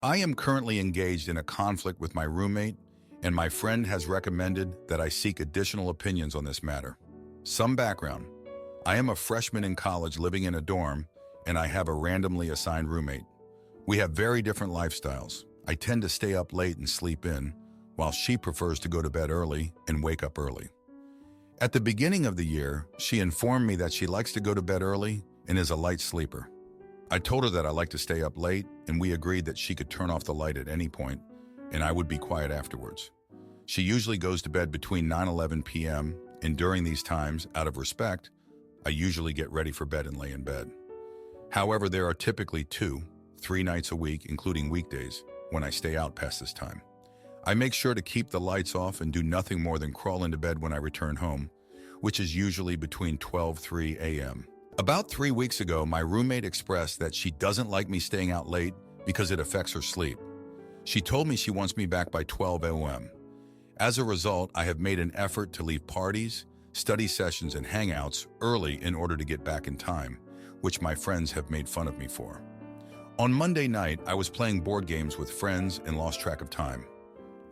I am currently engaged in a conflict with my roommate, and my friend has recommended that I seek additional opinions on this matter. Some background. I am a freshman in college living in a dorm, and I have a randomly assigned roommate. We have very different lifestyles. I tend to stay up late and sleep in, while she prefers to go to bed early and wake up early. At the beginning of the year, she informed me that she likes to go to bed early and is a light sleeper. I told her that I like to stay up late, and we agreed that she could turn off the light at any point, and I would be quiet afterwards. She usually goes to bed between 9-11 p.m., and during these times, out of respect, I usually get ready for bed and lay in bed. However, there are typically 2-3 nights a week, including weekdays, when I stay out past this time. I make sure to keep the lights off and do nothing more than crawl into bed when I return home, which is usually between 12-3 a.m. About 3 weeks ago, my roommate expressed that she doesn't like me staying out late because it affects her sleep. She told me she wants me back by 12 a.m. As a result, I have made an effort to leave parties, study sessions, and hangouts early in order to get back in time, which my friends have made fun of me for. On Monday night, I was playing board games with friends and lost track of time.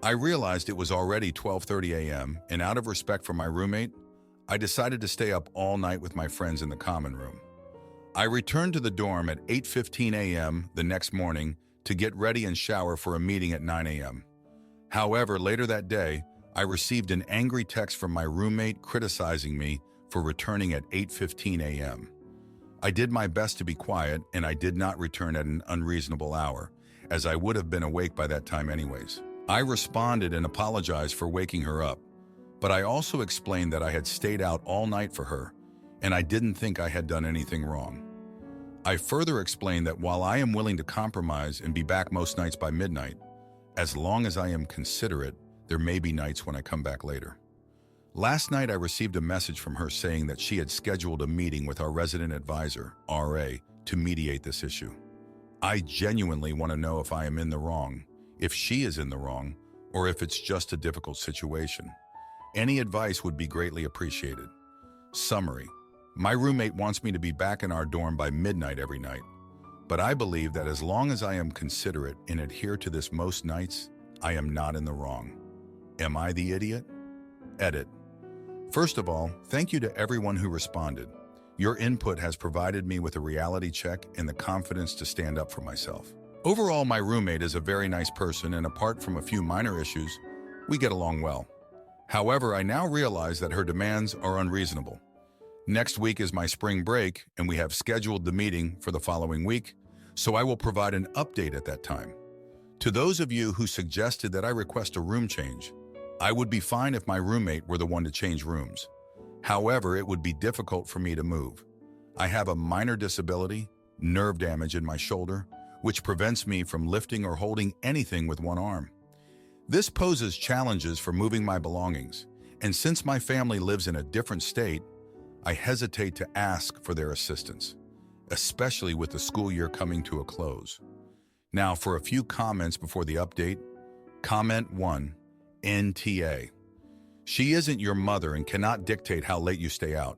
I realized it was already 12:30 a.m., and out of respect for my roommate, I decided to stay up all night with my friends in the common room. I returned to the dorm at 8:15 a.m. the next morning to get ready and shower for a meeting at 9 a.m. However, later that day, I received an angry text from my roommate criticizing me for returning at 8:15 a.m. I did my best to be quiet, and I did not return at an unreasonable hour, as I would have been awake by that time anyways. I responded and apologized for waking her up, but I also explained that I had stayed out all night for her, and I didn't think I had done anything wrong. I further explained that while I am willing to compromise and be back most nights by midnight, as long as I am considerate, there may be nights when I come back later. Last night, I received a message from her saying that she had scheduled a meeting with our resident advisor, RA, to mediate this issue. I genuinely want to know if I am in the wrong, if she is in the wrong, or if it's just a difficult situation. Any advice would be greatly appreciated. Summary. My roommate wants me to be back in our dorm by midnight every night, but I believe that as long as I am considerate and adhere to this most nights, I am not in the wrong. Am I the idiot? Edit. First of all, thank you to everyone who responded. Your input has provided me with a reality check and the confidence to stand up for myself. Overall, my roommate is a very nice person, and apart from a few minor issues, we get along well. However, I now realize that her demands are unreasonable. Next week is my spring break, and we have scheduled the meeting for the following week, so I will provide an update at that time. To those of you who suggested that I request a room change, I would be fine if my roommate were the one to change rooms. However, it would be difficult for me to move. I have a minor disability, nerve damage in my shoulder, which prevents me from lifting or holding anything with one arm. This poses challenges for moving my belongings, and since my family lives in a different state, I hesitate to ask for their assistance, especially with the school year coming to a close. Now, for a few comments before the update. Comment 1. NTA. She isn't your mother and cannot dictate how late you stay out.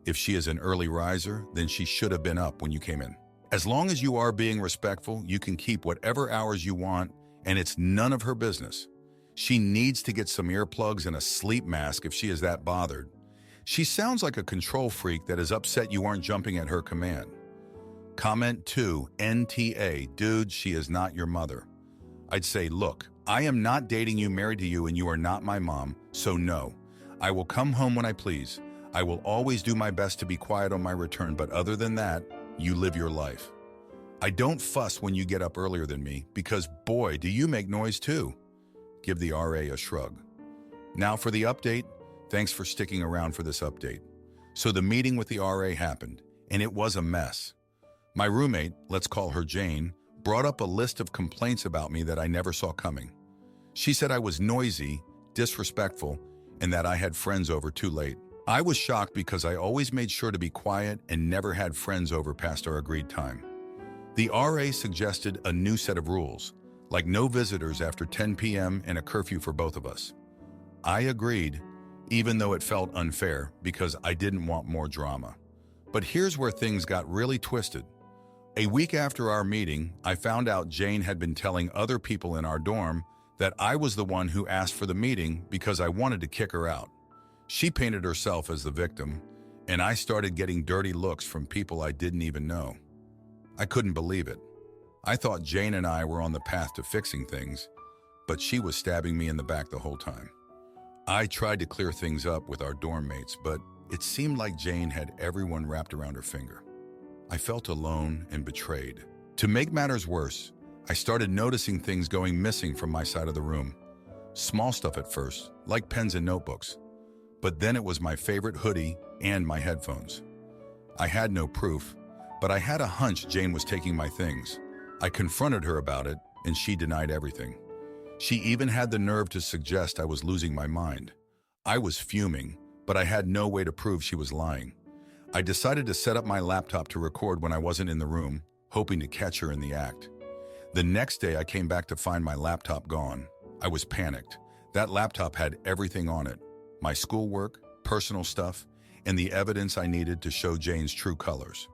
If she is an early riser, then she should have been up when you came in. As long as you are being respectful, you can keep whatever hours you want, and it's none of her business. She needs to get some earplugs and a sleep mask if she is that bothered. She sounds like a control freak that is upset you aren't jumping at her command. Comment 2. NTA. Dude, she is not your mother. I'd say, look, I am not dating you, married to you, and you are not my mom, so no. I will come home when I please. I will always do my best to be quiet on my return, but other than that, you live your life. I don't fuss when you get up earlier than me, because boy, do you make noise too. Give the RA a shrug. Now for the update. Thanks for sticking around for this update. So the meeting with the RA happened, and it was a mess. My roommate, let's call her Jane, brought up a list of complaints about me that I never saw coming. She said I was noisy, disrespectful, and that I had friends over too late. I was shocked because I always made sure to be quiet and never had friends over past our agreed time. The RA suggested a new set of rules, like no visitors after 10 p.m. and a curfew for both of us. I agreed, even though it felt unfair because I didn't want more drama. But here's where things got really twisted. A week after our meeting, I found out Jane had been telling other people in our dorm that I was the one who asked for the meeting because I wanted to kick her out. She painted herself as the victim, and I started getting dirty looks from people I didn't even know. I couldn't believe it. I thought Jane and I were on the path to fixing things, but she was stabbing me in the back the whole time. I tried to clear things up with our dorm mates, but it seemed like Jane had everyone wrapped around her finger. I felt alone and betrayed. To make matters worse, I started noticing things going missing from my side of the room. Small stuff at first, like pens and notebooks. But then it was my favorite hoodie and my headphones. I had no proof, but I had a hunch Jane was taking my things. I confronted her about it, and she denied everything. She even had the nerve to suggest I was losing my mind. I was fuming, but I had no way to prove she was lying. I decided to set up my laptop to record when I wasn't in the room, hoping to catch her in the act. The next day, I came back to find my laptop gone. I was panicked. That laptop had everything on it: my schoolwork, personal stuff, and the evidence I needed to show Jane's true colors.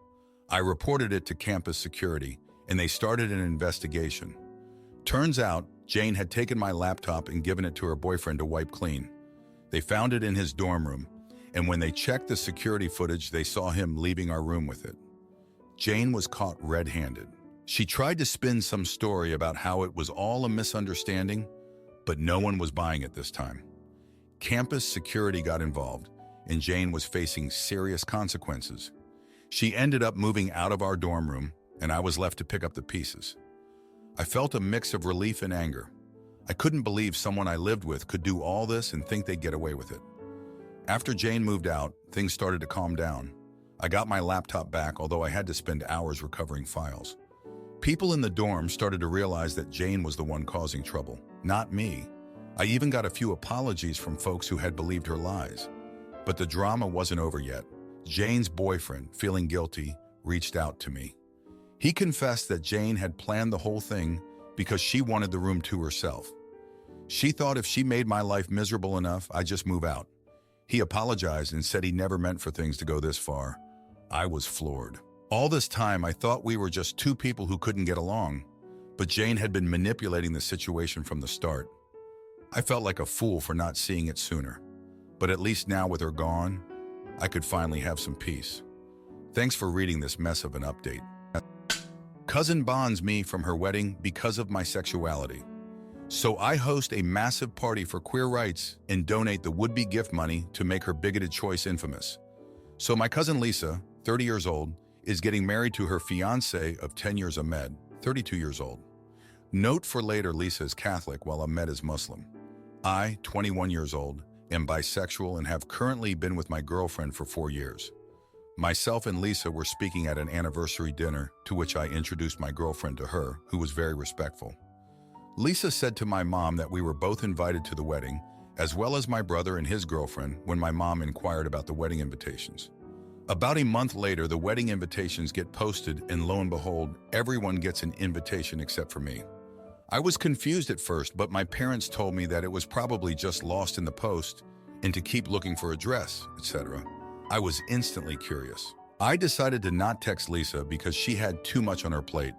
I reported it to campus security, and they started an investigation. Turns out, Jane had taken my laptop and given it to her boyfriend to wipe clean. They found it in his dorm room, and when they checked the security footage, they saw him leaving our room with it. Jane was caught red-handed. She tried to spin some story about how it was all a misunderstanding, but no one was buying it this time. Campus security got involved, and Jane was facing serious consequences. She ended up moving out of our dorm room, and I was left to pick up the pieces. I felt a mix of relief and anger. I couldn't believe someone I lived with could do all this and think they'd get away with it. After Jane moved out, things started to calm down. I got my laptop back, although I had to spend hours recovering files. People in the dorm started to realize that Jane was the one causing trouble, not me. I even got a few apologies from folks who had believed her lies. But the drama wasn't over yet. Jane's boyfriend, feeling guilty, reached out to me. He confessed that Jane had planned the whole thing because she wanted the room to herself. She thought if she made my life miserable enough, I'd just move out. He apologized and said he never meant for things to go this far. I was floored. All this time, I thought we were just two people who couldn't get along, but Jane had been manipulating the situation from the start. I felt like a fool for not seeing it sooner, but at least now with her gone, I could finally have some peace. Thanks for reading this mess of an update. Cousin bonds me from her wedding because of my sexuality. So I host a massive party for queer rights and donate the would-be gift money to make her bigoted choice infamous. So my cousin Lisa, 30 years old, is getting married to her fiancé of 10 years, Ahmed, 32 years old. Note for later, Lisa is Catholic while Ahmed is Muslim. I, 21 years old, am bisexual and have currently been with my girlfriend for 4 years. Myself and Lisa were speaking at an anniversary dinner to which I introduced my girlfriend to her, who was very respectful. Lisa said to my mom that we were both invited to the wedding, as well as my brother and his girlfriend, when my mom inquired about the wedding invitations. About a month later, the wedding invitations get posted, and lo and behold, everyone gets an invitation except for me. I was confused at first, but my parents told me that it was probably just lost in the post and to keep looking for a dress, etc. I was instantly curious. I decided to not text Lisa because she had too much on her plate.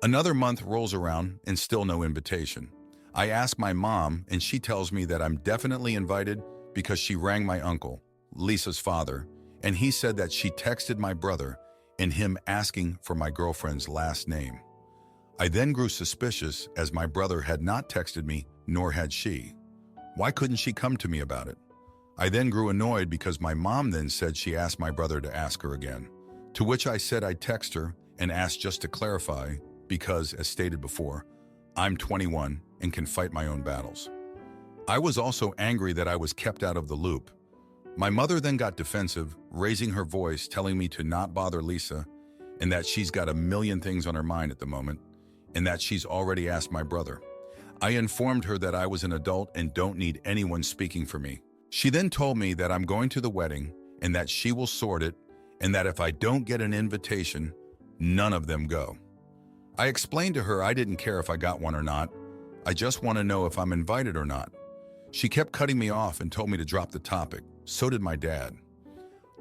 Another month rolls around and still no invitation. I ask my mom, and she tells me that I'm definitely invited because she rang my uncle, Lisa's father, and he said that she texted my brother and him asking for my girlfriend's last name. I then grew suspicious as my brother had not texted me, nor had she. Why couldn't she come to me about it? I then grew annoyed because my mom then said she asked my brother to ask her again, to which I said I'd text her and asked just to clarify because, as stated before, I'm 21 and can fight my own battles. I was also angry that I was kept out of the loop. My mother then got defensive, raising her voice, telling me to not bother Lisa and that she's got a million things on her mind at the moment and that she's already asked my brother. I informed her that I was an adult and don't need anyone speaking for me. She then told me that I'm going to the wedding and that she will sort it and that if I don't get an invitation, none of them go. I explained to her I didn't care if I got one or not. I just want to know if I'm invited or not. She kept cutting me off and told me to drop the topic. So did my dad.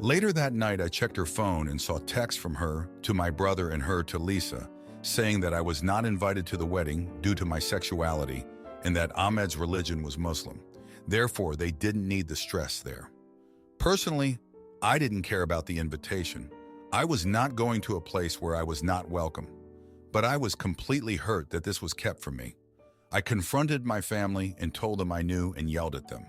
Later that night, I checked her phone and saw texts from her to my brother and her to Lisa, saying that I was not invited to the wedding due to my sexuality and that Ahmed's religion was Muslim. Therefore, they didn't need the stress there. Personally, I didn't care about the invitation. I was not going to a place where I was not welcome. But I was completely hurt that this was kept from me. I confronted my family and told them I knew and yelled at them.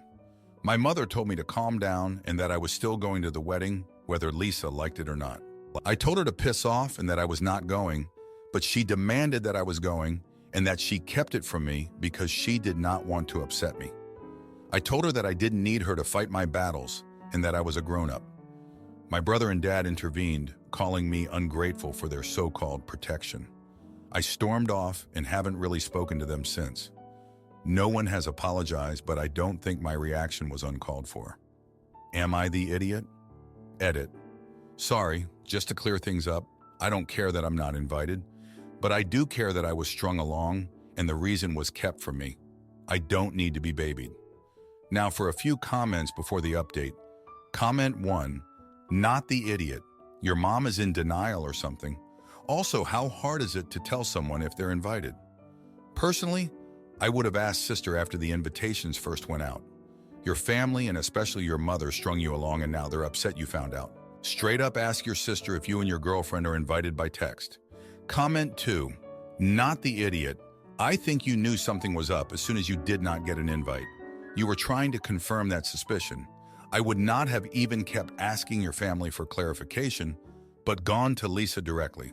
My mother told me to calm down and that I was still going to the wedding, whether Lisa liked it or not. I told her to piss off and that I was not going, but she demanded that I was going and that she kept it from me because she did not want to upset me. I told her that I didn't need her to fight my battles and that I was a grown-up. My brother and dad intervened, calling me ungrateful for their so-called protection. I stormed off and haven't really spoken to them since. No one has apologized, but I don't think my reaction was uncalled for. Am I the idiot? Edit. Sorry, just to clear things up, I don't care that I'm not invited, but I do care that I was strung along and the reason was kept from me. I don't need to be babied. Now for a few comments before the update. Comment 1. Not the idiot. Your mom is in denial or something. Also, how hard is it to tell someone if they're invited? Personally, I would have asked sister after the invitations first went out. Your family and especially your mother strung you along and now they're upset you found out. Straight up ask your sister if you and your girlfriend are invited by text. Comment 2. Not the idiot. I think you knew something was up as soon as you did not get an invite. You were trying to confirm that suspicion. I would not have even kept asking your family for clarification, but gone to Lisa directly.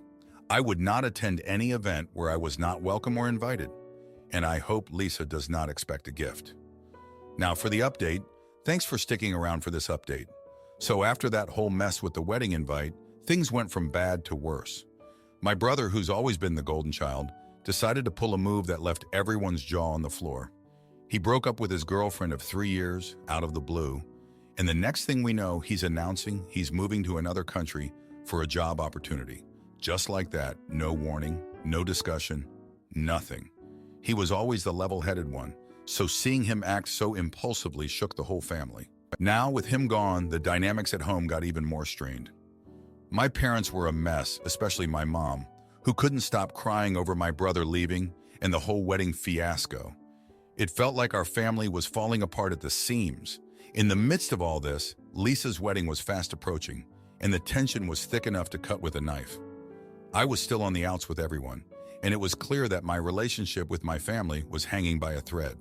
I would not attend any event where I was not welcome or invited, and I hope Lisa does not expect a gift. Now for the update, thanks for sticking around for this update. So after that whole mess with the wedding invite, things went from bad to worse. My brother, who's always been the golden child, decided to pull a move that left everyone's jaw on the floor. He broke up with his girlfriend of 3 years out of the blue, and the next thing we know, he's announcing he's moving to another country for a job opportunity. Just like that, no warning, no discussion, nothing. He was always the level-headed one, so seeing him act so impulsively shook the whole family. Now, with him gone, the dynamics at home got even more strained. My parents were a mess, especially my mom, who couldn't stop crying over my brother leaving and the whole wedding fiasco. It felt like our family was falling apart at the seams. In the midst of all this, Lisa's wedding was fast approaching, and the tension was thick enough to cut with a knife. I was still on the outs with everyone, and it was clear that my relationship with my family was hanging by a thread.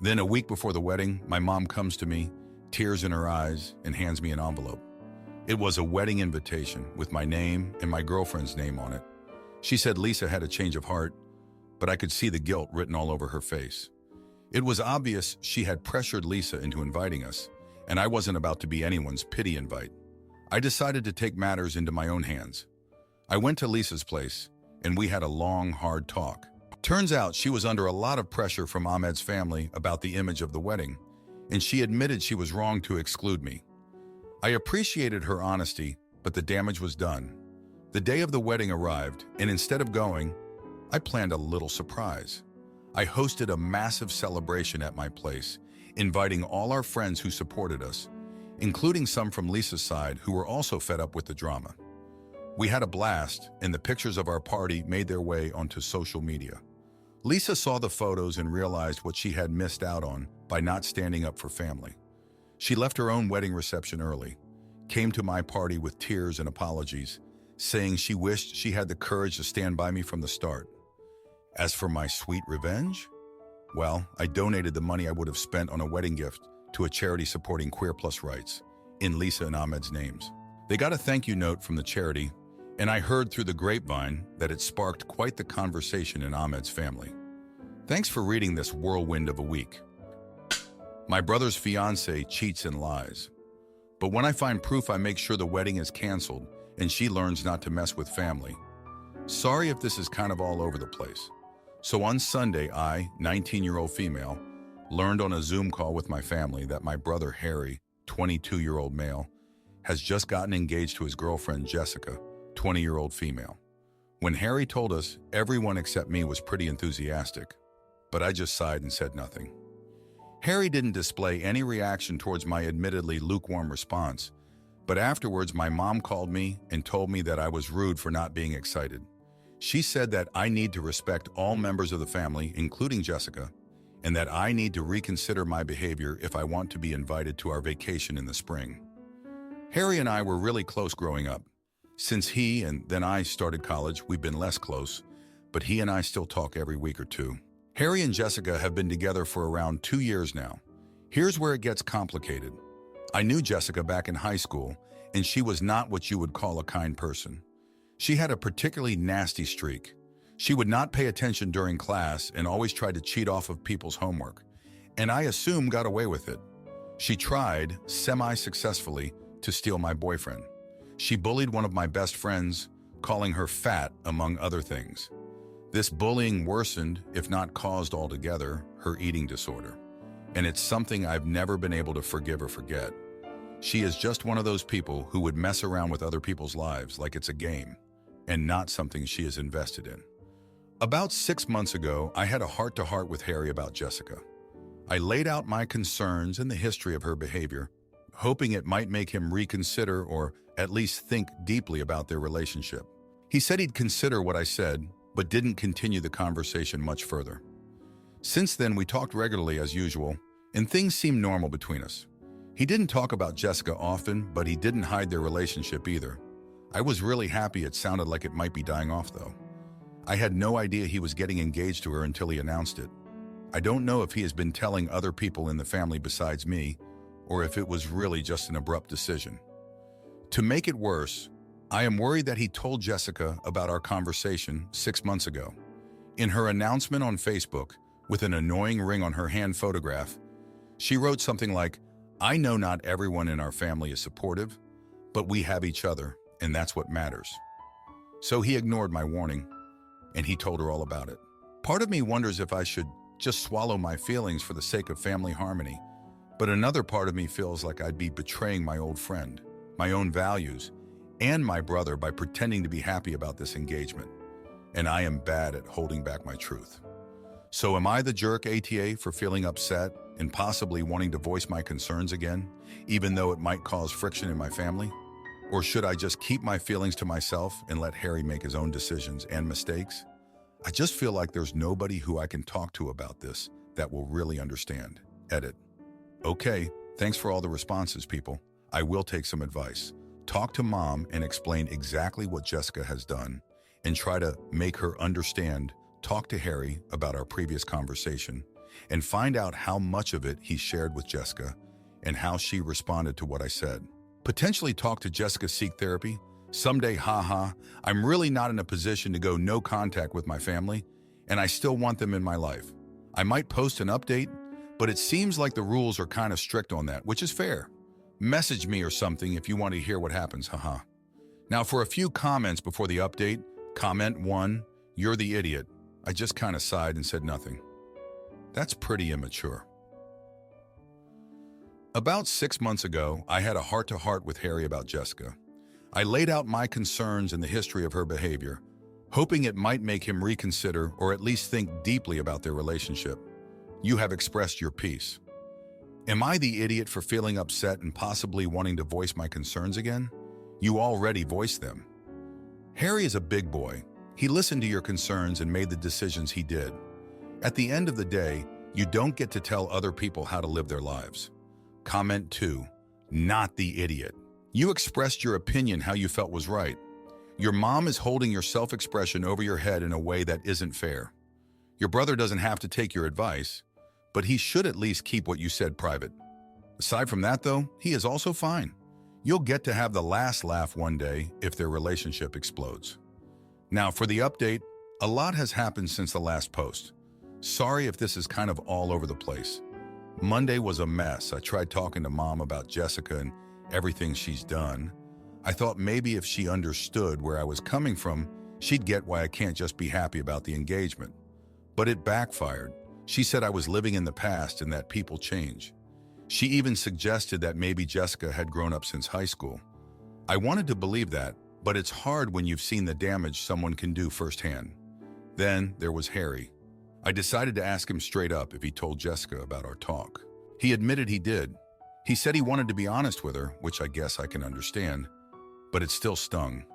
Then a week before the wedding, my mom comes to me, tears in her eyes, and hands me an envelope. It was a wedding invitation with my name and my girlfriend's name on it. She said Lisa had a change of heart, but I could see the guilt written all over her face. It was obvious she had pressured Lisa into inviting us, and I wasn't about to be anyone's pity invite. I decided to take matters into my own hands. I went to Lisa's place, and we had a long, hard talk. Turns out she was under a lot of pressure from Ahmed's family about the image of the wedding, and she admitted she was wrong to exclude me. I appreciated her honesty, but the damage was done. The day of the wedding arrived, and instead of going, I planned a little surprise. I hosted a massive celebration at my place, inviting all our friends who supported us, including some from Lisa's side who were also fed up with the drama. We had a blast, and the pictures of our party made their way onto social media. Lisa saw the photos and realized what she had missed out on by not standing up for family. She left her own wedding reception early, came to my party with tears and apologies, saying she wished she had the courage to stand by me from the start. As for my sweet revenge, well, I donated the money I would have spent on a wedding gift to a charity supporting Queer Plus rights, in Lisa and Ahmed's names. They got a thank you note from the charity, and I heard through the grapevine that it sparked quite the conversation in Ahmed's family. Thanks for reading this whirlwind of a week. My brother's fiance cheats and lies. But when I find proof, I make sure the wedding is canceled and she learns not to mess with family. Sorry if this is kind of all over the place. So on Sunday, I, 19-year-old female, learned on a Zoom call with my family that my brother Harry, 22-year-old male, has just gotten engaged to his girlfriend Jessica, 20-year-old female. When Harry told us, everyone except me was pretty enthusiastic, but I just sighed and said nothing. Harry didn't display any reaction towards my admittedly lukewarm response, But afterwards, my mom called me and told me that I was rude for not being excited. She said that I need to respect all members of the family, including Jessica, and that I need to reconsider my behavior if I want to be invited to our vacation in the spring. Harry and I were really close growing up. Since he and then I started college, we've been less close, but he and I still talk every week or two. Harry and Jessica have been together for around 2 years now. Here's where it gets complicated. I knew Jessica back in high school, and she was not what you would call a kind person. She had a particularly nasty streak. She would not pay attention during class and always tried to cheat off of people's homework, and I assume got away with it. She tried, semi-successfully, to steal my boyfriend. She bullied one of my best friends, calling her fat, among other things. This bullying worsened, if not caused altogether, her eating disorder. And it's something I've never been able to forgive or forget. She is just one of those people who would mess around with other people's lives like it's a game, and not something she is invested in. About 6 months ago, I had a heart-to-heart with Harry about Jessica. I laid out my concerns and the history of her behavior, hoping it might make him reconsider or at least think deeply about their relationship. He said he'd consider what I said, but didn't continue the conversation much further. Since then, we talked regularly as usual, and things seemed normal between us. He didn't talk about Jessica often, but he didn't hide their relationship either. I was really happy. It sounded like it might be dying off, though. I had no idea he was getting engaged to her until he announced it. I don't know if he has been telling other people in the family besides me, or if it was really just an abrupt decision. To make it worse, I am worried that he told Jessica about our conversation 6 months ago. In her announcement on Facebook, with an annoying ring on her hand photograph, she wrote something like, "I know not everyone in our family is supportive, but we have each other, and that's what matters." So he ignored my warning, and he told her all about it. Part of me wonders if I should just swallow my feelings for the sake of family harmony, but another part of me feels like I'd be betraying my old friend, my own values, and my brother by pretending to be happy about this engagement. And I am bad at holding back my truth. So am I the jerk, Aita, for feeling upset and possibly wanting to voice my concerns again, even though it might cause friction in my family? Or should I just keep my feelings to myself and let Harry make his own decisions and mistakes? I just feel like there's nobody who I can talk to about this that will really understand. Edit. Okay, thanks for all the responses, people. I will take some advice. Talk to Mom and explain exactly what Jessica has done and try to make her understand. Talk to Harry about our previous conversation and find out how much of it he shared with Jessica and how she responded to what I said. Potentially talk to Jessica, seek therapy. Someday, I'm really not in a position to go no contact with my family, and I still want them in my life. I might post an update, but it seems like the rules are kind of strict on that, which is fair. Message me or something if you want to hear what happens, Now for a few comments before the update. Comment 1, you're the idiot. I just kind of sighed and said nothing. That's pretty immature. About 6 months ago, I had a heart-to-heart with Harry about Jessica. I laid out my concerns and the history of her behavior, hoping it might make him reconsider or at least think deeply about their relationship. You have expressed your piece. Am I the idiot for feeling upset and possibly wanting to voice my concerns again? You already voiced them. Harry is a big boy. He listened to your concerns and made the decisions he did. At the end of the day, you don't get to tell other people how to live their lives. Comment 2, not the idiot. You expressed your opinion how you felt was right. Your mom is holding your self-expression over your head in a way that isn't fair. Your brother doesn't have to take your advice, but he should at least keep what you said private. Aside from that, though, he is also fine. You'll get to have the last laugh one day if their relationship explodes. Now, for the update, a lot has happened since the last post. Sorry if this is kind of all over the place. Monday was a mess. I tried talking to Mom about Jessica and everything she's done. I thought maybe if she understood where I was coming from, she'd get why I can't just be happy about the engagement. But it backfired. She said I was living in the past and that people change. She even suggested that maybe Jessica had grown up since high school. I wanted to believe that, but it's hard when you've seen the damage someone can do firsthand. Then there was Harry. I decided to ask him straight up if he told Jessica about our talk. He admitted he did. He said he wanted to be honest with her, which I guess I can understand, but it still stung.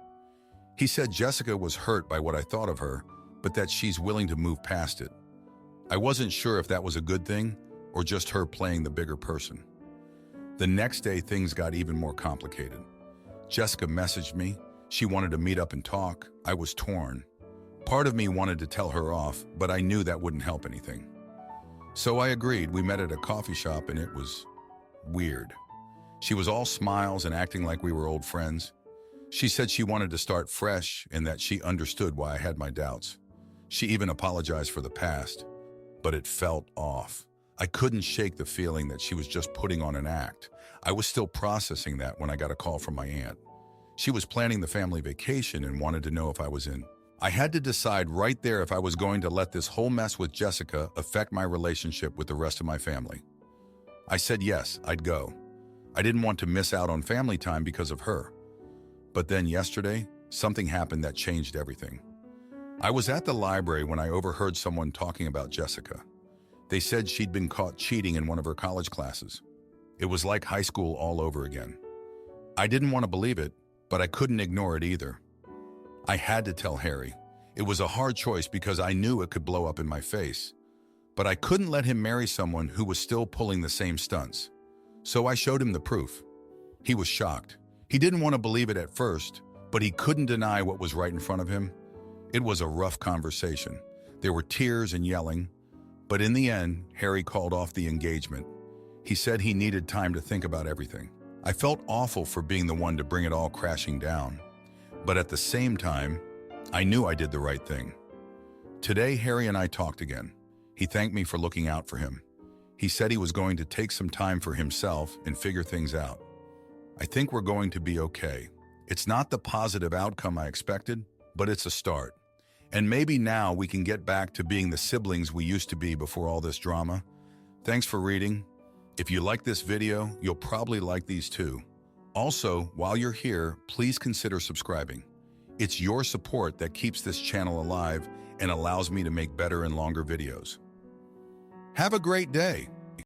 He said Jessica was hurt by what I thought of her, but that she's willing to move past it. I wasn't sure if that was a good thing or just her playing the bigger person. The next day, things got even more complicated. Jessica messaged me. She wanted to meet up and talk. I was torn. Part of me wanted to tell her off, but I knew that wouldn't help anything. So I agreed. We met at a coffee shop and it was weird. She was all smiles and acting like we were old friends. She said she wanted to start fresh and that she understood why I had my doubts. She even apologized for the past, but it felt off. I couldn't shake the feeling that she was just putting on an act. I was still processing that when I got a call from my aunt. She was planning the family vacation and wanted to know if I was in. I had to decide right there if I was going to let this whole mess with Jessica affect my relationship with the rest of my family. I said yes, I'd go. I didn't want to miss out on family time because of her. But then yesterday, something happened that changed everything. I was at the library when I overheard someone talking about Jessica. They said she'd been caught cheating in one of her college classes. It was like high school all over again. I didn't want to believe it, but I couldn't ignore it either. I had to tell Harry. It was a hard choice because I knew it could blow up in my face. But I couldn't let him marry someone who was still pulling the same stunts. So I showed him the proof. He was shocked. He didn't want to believe it at first, but he couldn't deny what was right in front of him. It was a rough conversation. There were tears and yelling. But in the end, Harry called off the engagement. He said he needed time to think about everything. I felt awful for being the one to bring it all crashing down. But at the same time, I knew I did the right thing. Today, Harry and I talked again. He thanked me for looking out for him. He said he was going to take some time for himself and figure things out. I think we're going to be okay. It's not the positive outcome I expected, but it's a start. And maybe now we can get back to being the siblings we used to be before all this drama. Thanks for reading. If you like this video, you'll probably like these too. Also, while you're here, please consider subscribing. It's your support that keeps this channel alive and allows me to make better and longer videos. Have a great day.